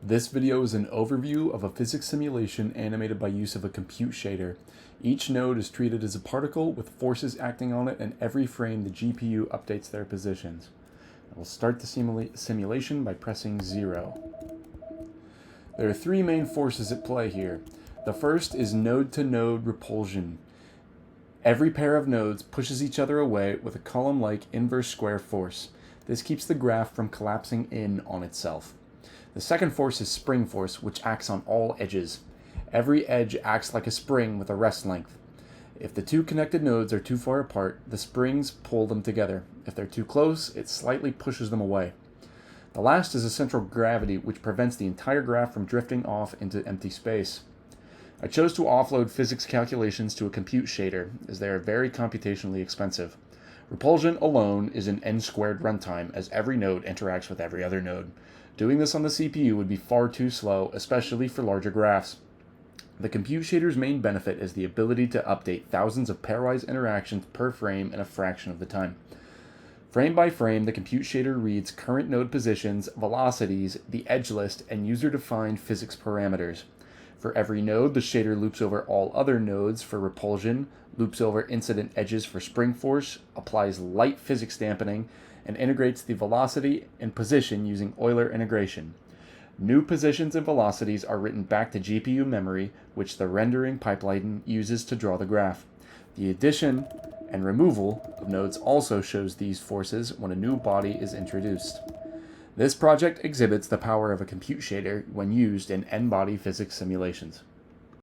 This video is an overview of a physics simulation animated by use of a compute shader. Each node is treated as a particle with forces acting on it, and every frame the GPU updates their positions. I will start the simulation by pressing 0. There are three main forces at play here. The first is node-to-node repulsion. Every pair of nodes pushes each other away with a column-like inverse square force. This keeps the graph from collapsing in on itself. The second force is spring force, which acts on all edges. Every edge acts like a spring with a rest length. If the two connected nodes are too far apart, the springs pull them together. If they're too close, it slightly pushes them away. The last is a central gravity, which prevents the entire graph from drifting off into empty space. I chose to offload physics calculations to a compute shader, as they are very computationally expensive. Repulsion alone is an n-squared runtime, as every node interacts with every other node. Doing this on the CPU would be far too slow, especially for larger graphs. The compute shader's main benefit is the ability to update thousands of pairwise interactions per frame in a fraction of the time. Frame by frame, the compute shader reads current node positions, velocities, the edge list, and user-defined physics parameters. For every node, the shader loops over all other nodes for repulsion, loops over incident edges for spring force, applies light physics dampening, and integrates the velocity and position using Euler integration. New positions and velocities are written back to GPU memory, which the rendering pipeline uses to draw the graph. The addition and removal of nodes also shows these forces when a new body is introduced. This project exhibits the power of a compute shader when used in n-body physics simulations.